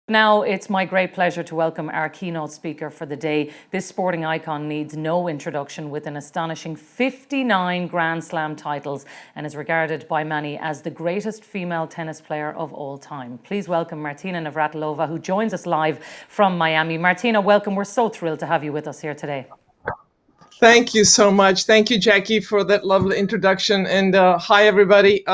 Now, it's my great pleasure to welcome our keynote speaker for the day. This sporting icon needs no introduction, with an astonishing 59 Grand Slam titles, and is regarded by many as the greatest female tennis player of all time. Please welcome Martina Navratilova, who joins us live from Miami. Martina, welcome. We're so thrilled to have you with us here today. Thank you so much. Thank you, Jackie, for that lovely introduction. And hi, everybody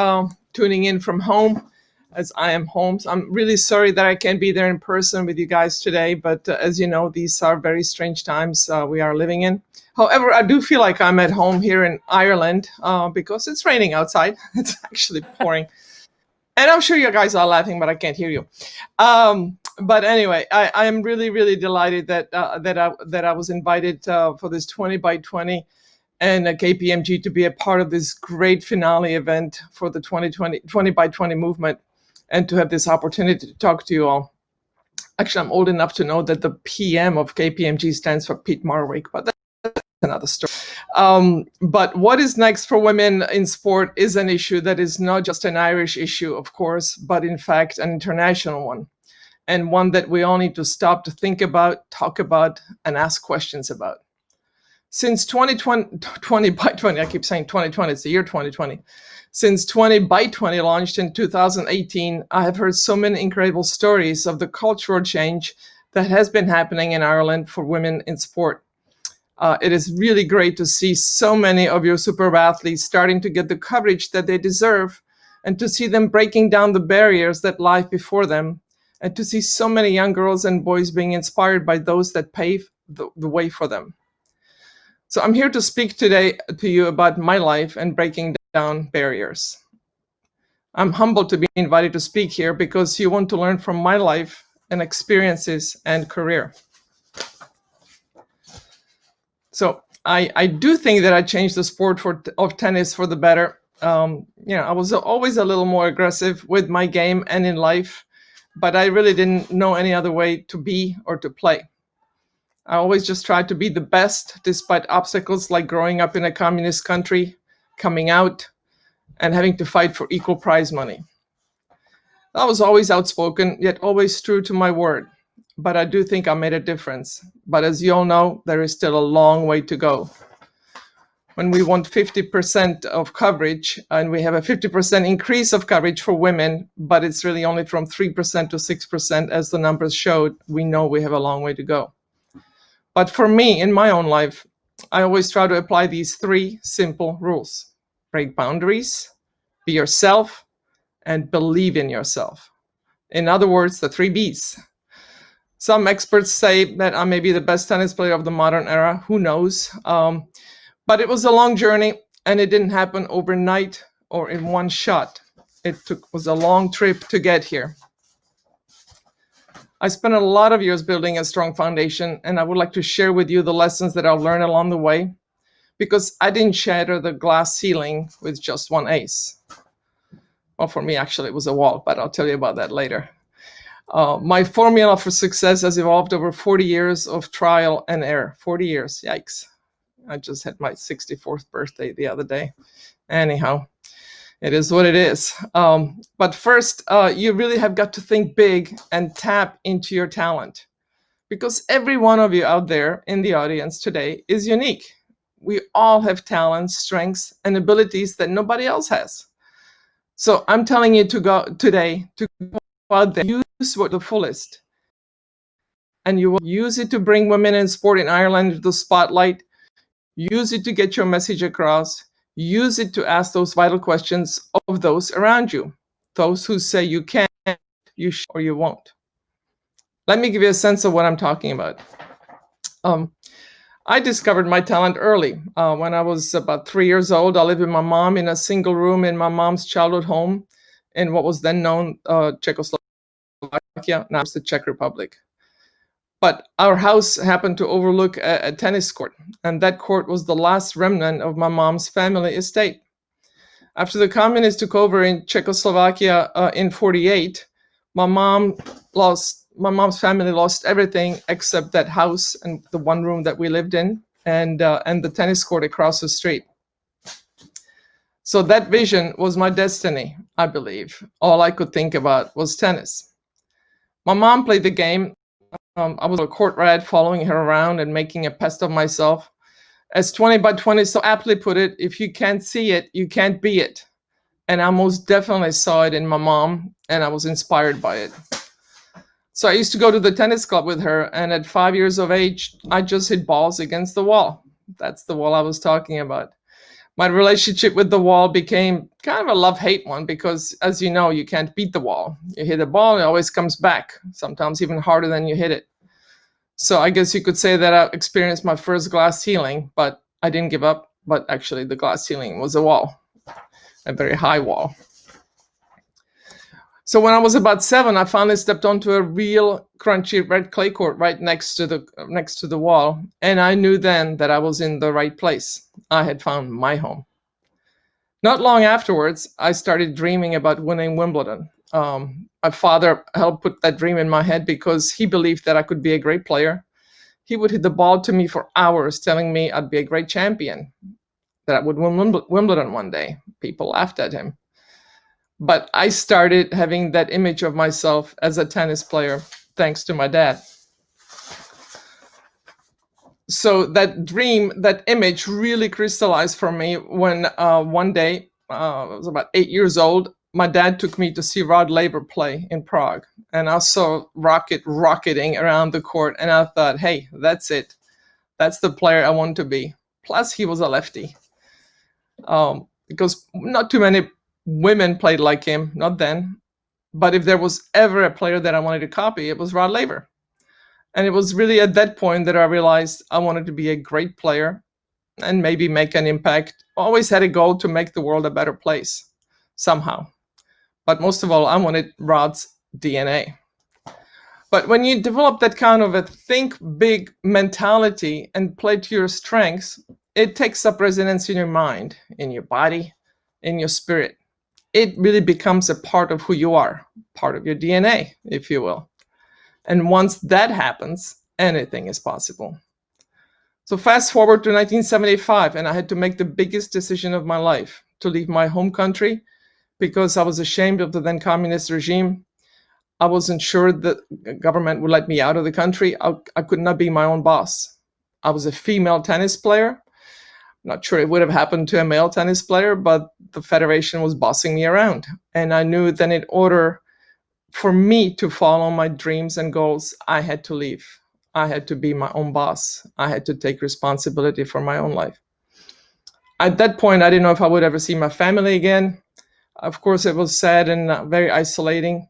tuning in from home, as I am home. So I'm really sorry that I can't be there in person with you guys today. But as you know, these are very strange times we are living in. However, I do feel like I'm at home here in Ireland because it's raining outside. It's actually pouring. And I'm sure you guys are laughing, but I can't hear you. But anyway, I am really, really delighted that I was invited for this 20 by 20 and KPMG to be a part of this great finale event for the 20 by 20 movement, and to have this opportunity to talk to you all. Actually, I'm old enough to know that the PM of KPMG stands for Pete Marwick, but that's another story. But what is next for women in sport is an issue that is not just an Irish issue, of course, but in fact an international one, and one that we all need to stop to think about, talk about, and ask questions about. Since 20 by 20, I keep saying 2020, it's the year 2020. Since 20 by 20 launched in 2018, I have heard so many incredible stories of the cultural change that has been happening in Ireland for women in sport. It is really great to see so many of your superb athletes starting to get the coverage that they deserve, and to see them breaking down the barriers that lie before them, and to see so many young girls and boys being inspired by those that pave the way for them. So I'm here to speak today to you about my life and breaking down barriers. I'm humbled to be invited to speak here because you want to learn from my life and experiences and career. So I do think that I changed the sport of tennis for the better. I was always a little more aggressive with my game and in life, but I really didn't know any other way to be or to play. I always just tried to be the best, despite obstacles like growing up in a communist country, coming out, and having to fight for equal prize money. I was always outspoken, yet always true to my word. But I do think I made a difference. But as you all know, there is still a long way to go. When we want 50% of coverage, and we have a 50% increase of coverage for women, but it's really only from 3% to 6%, as the numbers showed, we know we have a long way to go. But for me, in my own life, I always try to apply these three simple rules: break boundaries, be yourself, and believe in yourself. In other words, the 3 Bs. Some experts say that I may be the best tennis player of the modern era. Who knows? But it was a long journey, and it didn't happen overnight or in one shot. It was a long trip to get here. I spent a lot of years building a strong foundation, and I would like to share with you the lessons that I've learned along the way, because I didn't shatter the glass ceiling with just one ace. Well, for me, actually, it was a wall, but I'll tell you about that later. My formula for success has evolved over 40 years of trial and error. 40 years, yikes. I just had my 64th birthday the other day. Anyhow, it is what it is. But first, you really have got to think big and tap into your talent, because every one of you out there in the audience today is unique. We all have talents, strengths, and abilities that nobody else has. So I'm telling you to go today, to go out there, use what the fullest. And you will use it to bring women in sport in Ireland into the spotlight. Use it to get your message across. Use it to ask those vital questions of those around you, those who say you can, you should, or you won't. Let me give you a sense of what I'm talking about. I discovered my talent early. When I was about 3 years old, I lived with my mom in a single room in my mom's childhood home in what was then known Czechoslovakia, now it's the Czech Republic. But our house happened to overlook a tennis court, and that court was the last remnant of my mom's family estate. After the communists took over in Czechoslovakia in 1948, my mom's family lost everything except that house and the one room that we lived in, and the tennis court across the street. So that vision was my destiny, I believe. All I could think about was tennis. My mom played the game. I was a court rat following her around and making a pest of myself. As 20 by 20 so aptly put it, if you can't see it, you can't be it. And I most definitely saw it in my mom, and I was inspired by it. So I used to go to the tennis club with her, and at 5 years of age, I just hit balls against the wall. That's the wall I was talking about. My relationship with the wall became kind of a love-hate one because, as you know, you can't beat the wall. You hit a ball, it always comes back, sometimes even harder than you hit it. So I guess you could say that I experienced my first glass ceiling, but I didn't give up. But actually, the glass ceiling was a wall, a very high wall. So when I was about 7, I finally stepped onto a real crunchy red clay court right next to the wall, and I knew then that I was in the right place. I had found my home. Not long afterwards, I started dreaming about winning Wimbledon. My father helped put that dream in my head because he believed that I could be a great player. He would hit the ball to me for hours, telling me I'd be a great champion, that I would win Wimbledon one day. People laughed at him. But I started having that image of myself as a tennis player thanks to my dad. So that dream, that image really crystallized for me when one day, I was about 8 years old, my dad took me to see Rod Laver play in Prague. And I saw rocketing around the court, and I thought, hey, that's it. That's the player I want to be. Plus, he was a lefty. Because not too many women played like him, not then. But if there was ever a player that I wanted to copy, it was Rod Laver. And it was really at that point that I realized I wanted to be a great player and maybe make an impact. Always had a goal to make the world a better place, somehow. But most of all, I wanted Rod's DNA. But when you develop that kind of a think big mentality and play to your strengths, it takes up residence in your mind, in your body, in your spirit. It really becomes a part of who you are, part of your DNA, if you will. And once that happens, anything is possible. So fast forward to 1975, and I had to make the biggest decision of my life, to leave my home country because I was ashamed of the then communist regime. I wasn't sure that the government would let me out of the country. I could not be my own boss. I was a female tennis player. Not sure it would have happened to a male tennis player, but the federation was bossing me around. And I knew that in order for me to follow my dreams and goals, I had to leave. I had to be my own boss. I had to take responsibility for my own life. At that point, I didn't know if I would ever see my family again. Of course, it was sad and very isolating.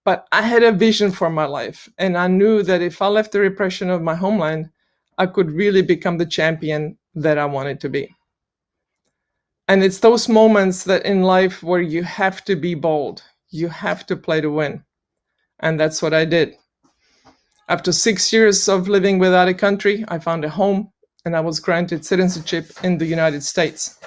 But I had a vision for my life. And I knew that if I left the repression of my homeland, I could really become the champion that I wanted to be. And it's those moments that in life where you have to be bold. You have to play to win. And that's what I did. After 6 years of living without a country, I found a home and I was granted citizenship in the United States.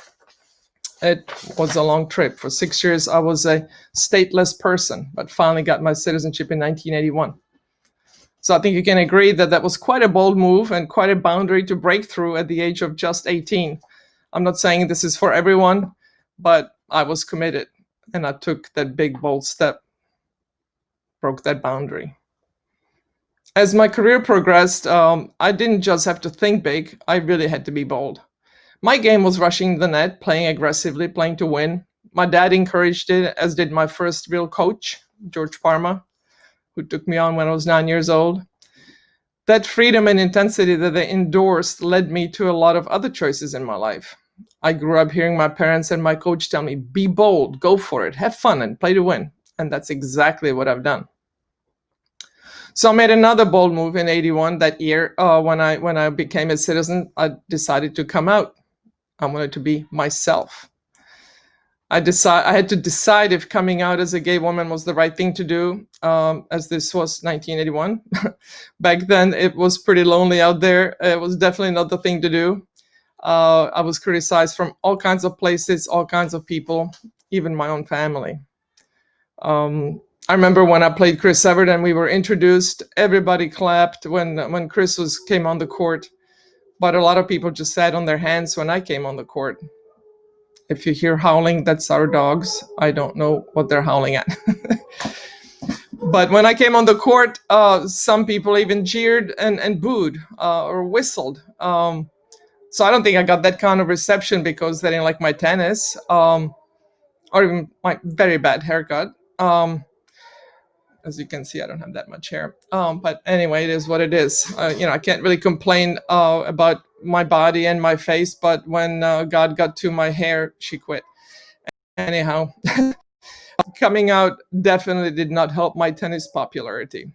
It was a long trip. For 6 years, I was a stateless person, but finally got my citizenship in 1981. So I think you can agree that that was quite a bold move and quite a boundary to break through at the age of just 18. I'm not saying this is for everyone, but I was committed and I took that big, bold step, broke that boundary. As my career progressed, I didn't just have to think big, I really had to be bold. My game was rushing the net, playing aggressively, playing to win. My dad encouraged it, as did my first real coach, George Parma, who took me on when I was 9 years old. That freedom and intensity that they endorsed led me to a lot of other choices in my life. I grew up hearing my parents and my coach tell me, be bold, go for it, have fun, and play to win. And that's exactly what I've done. So I made another bold move in 81 that year. When I became a citizen, I decided to come out. I wanted to be myself. I had to decide if coming out as a gay woman was the right thing to do, as this was 1981. Back then, it was pretty lonely out there. It was definitely not the thing to do. I was criticized from all kinds of places, all kinds of people, even my own family. I remember when I played Chris Evert and we were introduced, everybody clapped when Chris came on the court. But a lot of people just sat on their hands when I came on the court. If you hear howling, that's our dogs. I don't know what they're howling at. But when I came on the court, some people even cheered and booed or whistled. So I don't think I got that kind of reception because they didn't like my tennis, or even my very bad haircut. As you can see, I don't have that much hair. But anyway, it is what it is. I can't really complain about my body and my face, but when God got to my hair, she quit. Anyhow, coming out definitely did not help my tennis popularity,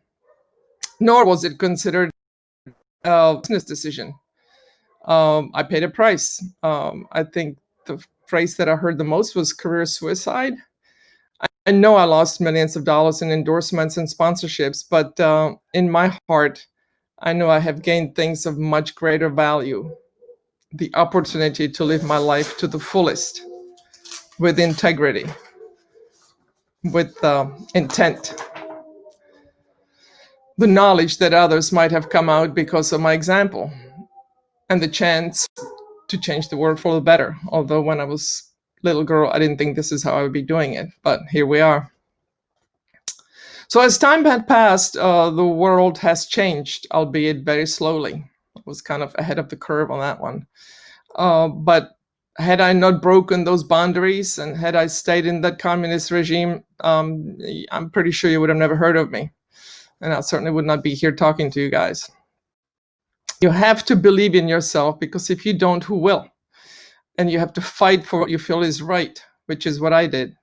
nor was it considered a business decision. I paid a price. I think the phrase that I heard the most was career suicide. I know I lost millions of dollars in endorsements and sponsorships, but in my heart, I know I have gained things of much greater value. The opportunity to live my life to the fullest, with integrity, with intent. The knowledge that others might have come out because of my example, and the chance to change the world for the better. Although when I was a little girl, I didn't think this is how I would be doing it, but here we are. So as time had passed, the world has changed, albeit very slowly. I was kind of ahead of the curve on that one. But had I not broken those boundaries and had I stayed in that communist regime, I'm pretty sure you would have never heard of me. And I certainly would not be here talking to you guys. You have to believe in yourself, because if you don't, who will? And you have to fight for what you feel is right, which is what I did.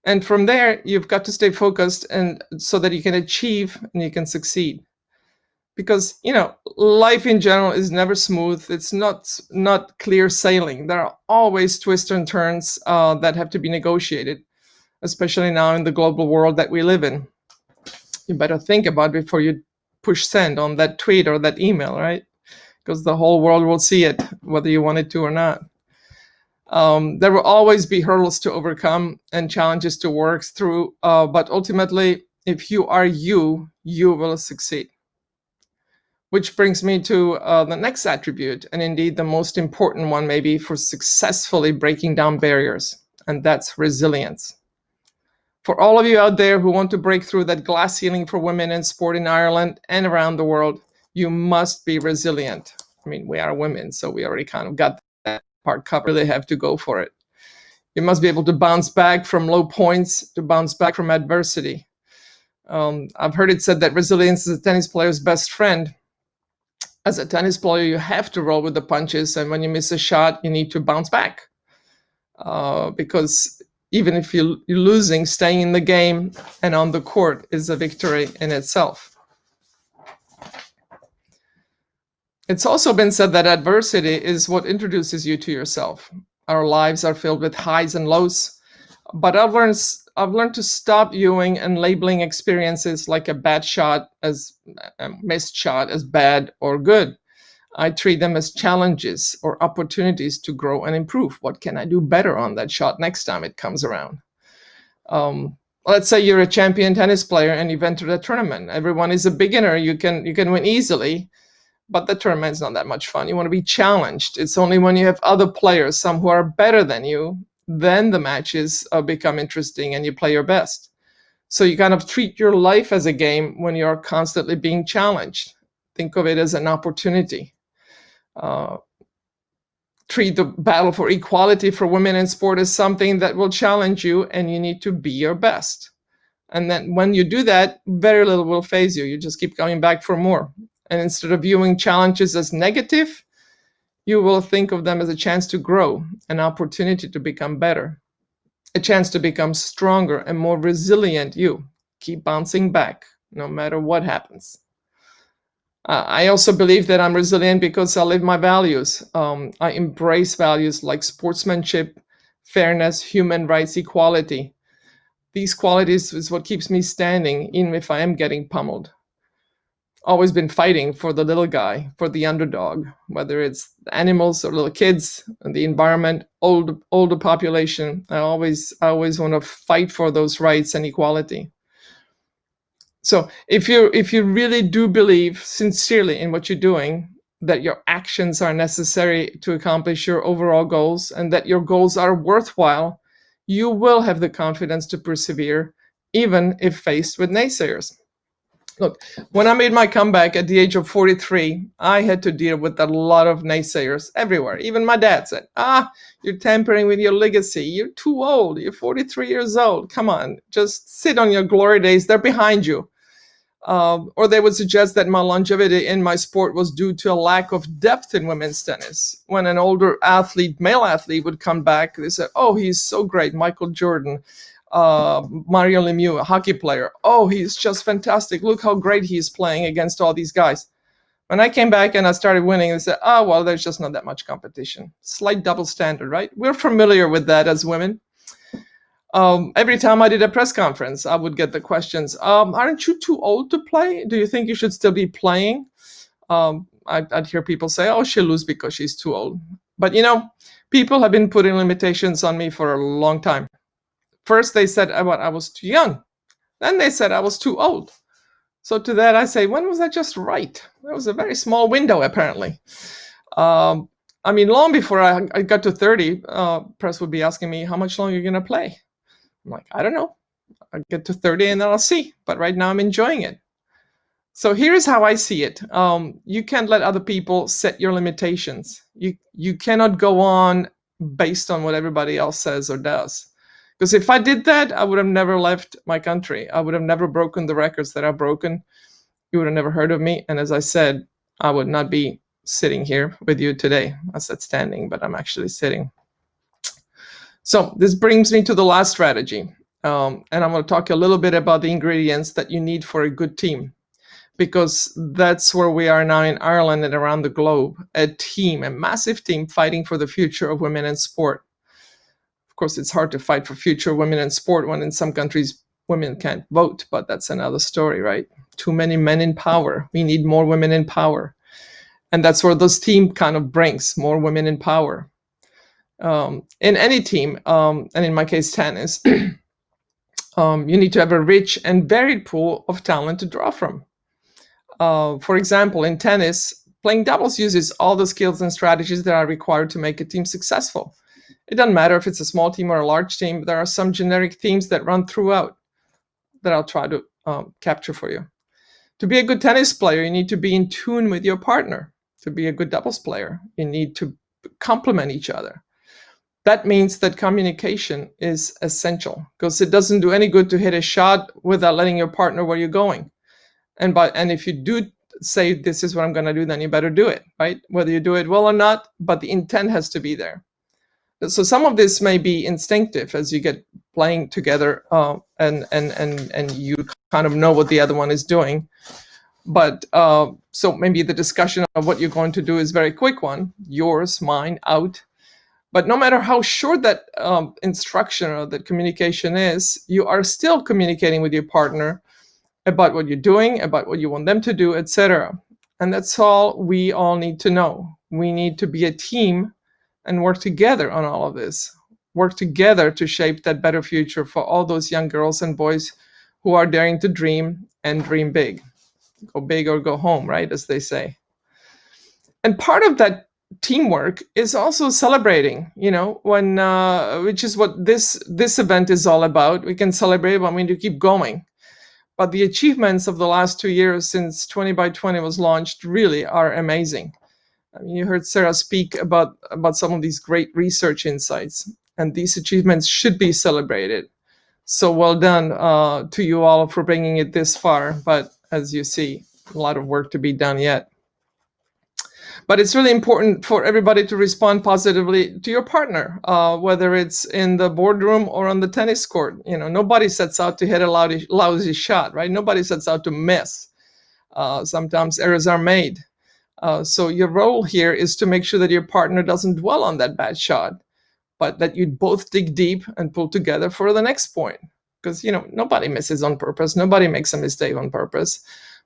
And from there, you've got to stay focused, and so that you can achieve and you can succeed. Because, life in general is never smooth. It's not clear sailing. There are always twists and turns that have to be negotiated, especially now in the global world that we live in. You better think about it before you push send on that tweet or that email, right? Because the whole world will see it, whether you want it to or not. There will always be hurdles to overcome and challenges to work through, but ultimately, if you are you will succeed. Which brings me to the next attribute, and indeed the most important one maybe for successfully breaking down barriers, and that's resilience. For all of you out there who want to break through that glass ceiling for women in sport in Ireland and around the world, you must be resilient. I mean, we are women, so we already kind of got that part covered. Really have to go for it. You must be able to bounce back from low points, to bounce back from adversity. I've heard it said that resilience is a tennis player's best friend. As a tennis player, you have to roll with the punches, and when you miss a shot, you need to bounce back. Because even if you're losing, staying in the game and on the court is a victory in itself. It's also been said that adversity is what introduces you to yourself. Our lives are filled with highs and lows, but I've learned to stop viewing and labeling experiences like a bad shot as a missed shot as bad or good. I treat them as challenges or opportunities to grow and improve. What can I do better on that shot next time it comes around? Let's say you're a champion tennis player and you've entered a tournament. Everyone is a beginner. You can win easily, but the tournament's not that much fun. You want to be challenged. It's only when you have other players, some who are better than you, then the matches become interesting and you play your best. So you kind of treat your life as a game when you're constantly being challenged. Think of it as an opportunity. Treat the battle for equality for women in sport as something that will challenge you, and you need to be your best. And then when you do that, very little will faze you. You just keep coming back for more. And instead of viewing challenges as negative, you will think of them as a chance to grow, an opportunity to become better, a chance to become stronger and more resilient. You keep bouncing back no matter what happens. I also believe that I'm resilient because I live my values. I embrace values like sportsmanship, fairness, human rights, equality. These qualities is what keeps me standing, even if I am getting pummeled. Always been fighting for the little guy, for the underdog, whether it's animals or little kids, the environment, older population. I always want to fight for those rights and equality. So if you really do believe sincerely in what you're doing, that your actions are necessary to accomplish your overall goals, and that your goals are worthwhile, you will have the confidence to persevere even if faced with naysayers. Look, when I made my comeback at the age of 43, I had to deal with a lot of naysayers everywhere. Even my dad said, you're tampering with your legacy. You're too old. You're 43 years old. Come on, just sit on your glory days. They're behind you. Or they would suggest that my longevity in my sport was due to a lack of depth in women's tennis. When an older athlete, male athlete, would come back, they said, oh, he's so great, Michael Jordan. Mario Lemieux, a hockey player. Oh, he's just fantastic. Look how great he's playing against all these guys. When I came back and I started winning, they said, oh, well, there's just not that much competition. Slight double standard, right? We're familiar with that as women. Every time I did a press conference, I would get the questions, aren't you too old to play? Do you think you should still be playing? I'd hear people say, oh, she'll lose because she's too old. But, people have been putting limitations on me for a long time. First, they said I was too young. Then they said I was too old. So to that, I say, when was I just right? That was a very small window, apparently. Long before I got to 30, press would be asking me, how much longer are you going to play? I'm like, I don't know. I'll get to 30 and then I'll see. But right now I'm enjoying it. So here's how I see it. You can't let other people set your limitations. You cannot go on based on what everybody else says or does. Because if I did that, I would have never left my country. I would have never broken the records that I've broken. You would have never heard of me. And as I said, I would not be sitting here with you today. I said standing, but I'm actually sitting. So this brings me to the last strategy. And I'm going to talk a little bit about the ingredients that you need for a good team. Because that's where we are now in Ireland and around the globe. A team, a massive team fighting for the future of women in sport. Of course, it's hard to fight for future women in sport when in some countries women can't vote, but that's another story, right? Too many men in power. We need more women in power. And that's where this team kind of brings more women in power. In any team, and in my case, tennis, you need to have a rich and varied pool of talent to draw from. For example, in tennis, playing doubles uses all the skills and strategies that are required to make a team successful. It doesn't matter if it's a small team or a large team. There are some generic themes that run throughout that I'll try to capture for you. To be a good tennis player, you need to be in tune with your partner. To be a good doubles player, you need to complement each other. That means that communication is essential because it doesn't do any good to hit a shot without letting your partner where you're going. And if you do say, this is what I'm going to do, then you better do it, right? Whether you do it well or not, but the intent has to be there. So some of this may be instinctive as you get playing together and you kind of know what the other one is doing. But so maybe the discussion of what you're going to do is a very quick one, yours, mine, out. But no matter how short that instruction or that communication is, you are still communicating with your partner about what you're doing, about what you want them to do, etc. And that's all we all need to know. We need to be a team and work together on all of this. Work together to shape that better future for all those young girls and boys who are daring to dream and dream big. Go big or go home, right, as they say. And part of that teamwork is also celebrating, when which is what this event is all about. We can celebrate, but we need to keep going. But the achievements of the last 2 years since 20 by 20 was launched really are amazing. I mean, you heard Sarah speak about some of these great research insights, and these achievements should be celebrated. So well done to you all for bringing it this far. But as you see, a lot of work to be done yet. But it's really important for everybody to respond positively to your partner, whether it's in the boardroom or on the tennis court. Nobody sets out to hit a lousy shot, right? Nobody sets out to miss. Sometimes errors are made. So your role here is to make sure that your partner doesn't dwell on that bad shot, but that you both dig deep and pull together for the next point. Because, nobody misses on purpose. Nobody makes a mistake on purpose.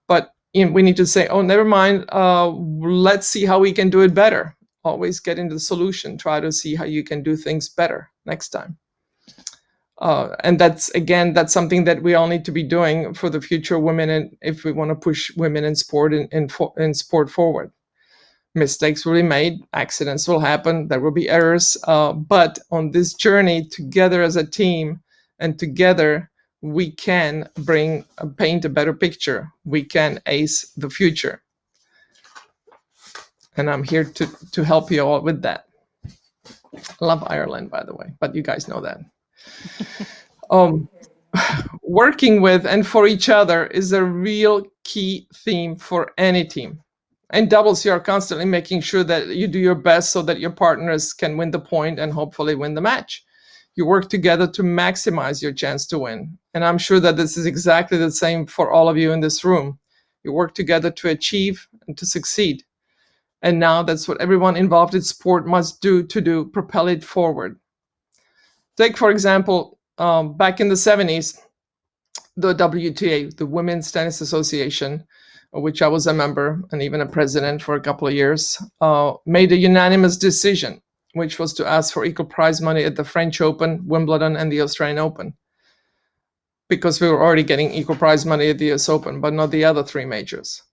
But we need to say, oh, never mind. Let's see how we can do it better. Always get into the solution. Try to see how you can do things better next time. And that's something that we all need to be doing for the future women, and if we want to push women in sport in sport forward. Mistakes will be made, accidents will happen, there will be errors, but on this journey together as a team and together, we can paint a better picture. We can ace the future. And I'm here to help you all with that. I love Ireland, by the way, but you guys know that. Working with and for each other is a real key theme for any team. In doubles, you are constantly making sure that you do your best so that your partners can win the point and hopefully win the match. You work together to maximize your chance to win. And I'm sure that this is exactly the same for all of you in this room. You work together to achieve and to succeed. And now that's what everyone involved in sport must do to propel it forward. Take, for example, back in the 70s, the WTA, the Women's Tennis Association, which I was a member and even a president for a couple of years, made a unanimous decision, which was to ask for equal prize money at the French Open, Wimbledon, and the Australian Open. Because we were already getting equal prize money at the US Open, but not the other three majors.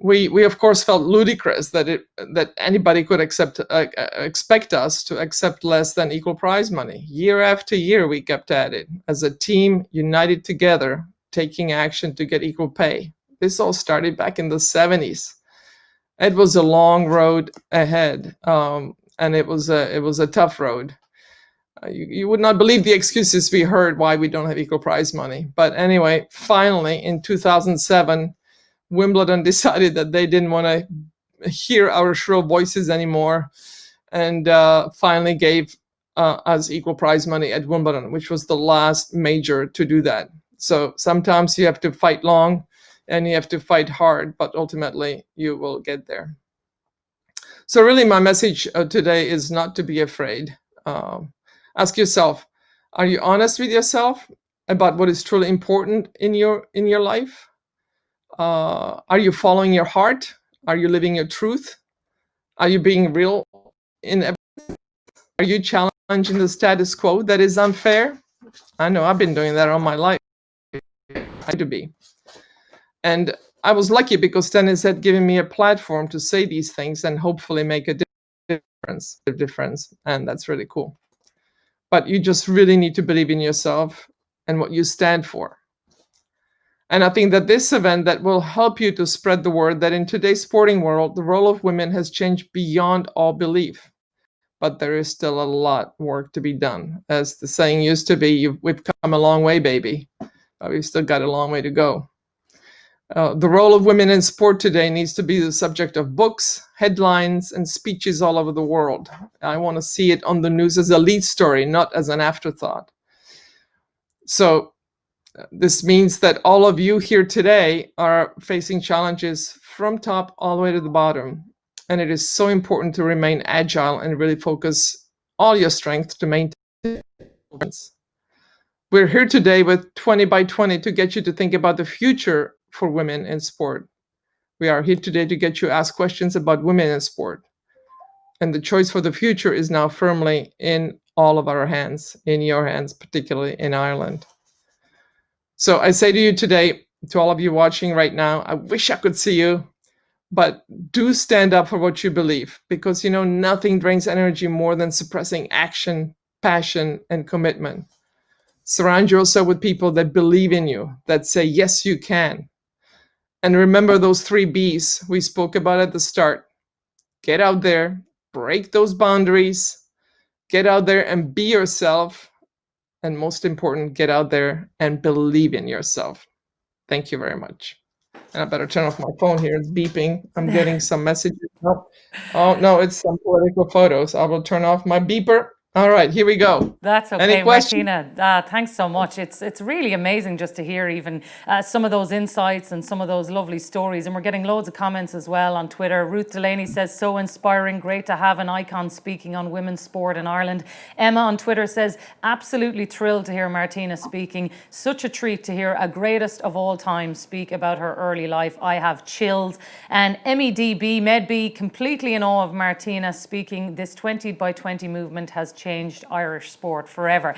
We of course felt ludicrous that anybody could expect us to accept less than equal prize money. Year after year, we kept at it as a team, united together, taking action to get equal pay. This all started back in the 70s. It was a long road ahead, and it was a tough road. You would not believe the excuses we heard why we don't have equal prize money. But anyway, finally in 2007. Wimbledon decided that they didn't want to hear our shrill voices anymore, and finally gave us equal prize money at Wimbledon, which was the last major to do that. So sometimes you have to fight long and you have to fight hard, but ultimately you will get there. So really my message today is not to be afraid. Ask yourself, are you honest with yourself about what is truly important in your life? Are you following your heart? Are you living your truth? Are you being real in everything? Are you challenging the status quo that is unfair? I know I've been doing that all my life. I to be. And I was lucky because tennis had given me a platform to say these things and hopefully make a difference. And that's really cool. But you just really need to believe in yourself and what you stand for. And I think that this event that will help you to spread the word that in today's sporting world, the role of women has changed beyond all belief. But there is still a lot of work to be done. As the saying used to be, we've come a long way, baby. But we've still got a long way to go. The role of women in sport today needs to be the subject of books, headlines, and speeches all over the world. I want to see it on the news as a lead story, not as an afterthought. So this means that all of you here today are facing challenges from top all the way to the bottom. And it is so important to remain agile and really focus all your strength to maintain. We're here today with 20 by 20 to get you to think about the future for women in sport. We are here today to get you to ask questions about women in sport. And the choice for the future is now firmly in all of our hands, in your hands, particularly in Ireland. So I say to you today, to all of you watching right now, I wish I could see you, but do stand up for what you believe, because nothing drains energy more than suppressing action, passion, and commitment. Surround yourself with people that believe in you, that say, yes, you can. And remember those 3 B's we spoke about at the start. Get out there, break those boundaries, get out there and be yourself. And most important, get out there and believe in yourself. Thank you very much. And I better turn off my phone here. It's beeping. I'm getting some messages. Oh, no, it's some political photos. I will turn off my beeper. All right, here we go. That's okay, Any questions? Martina. Thanks so much. It's really amazing just to hear even some of those insights and some of those lovely stories. And we're getting loads of comments as well on Twitter. Ruth Delaney says, so inspiring. Great to have an icon speaking on women's sport in Ireland. Emma on Twitter says, absolutely thrilled to hear Martina speaking. Such a treat to hear a greatest of all time speak about her early life. I have chills. And Medb, completely in awe of Martina speaking. This 20 by 20 movement has changed Irish sport forever.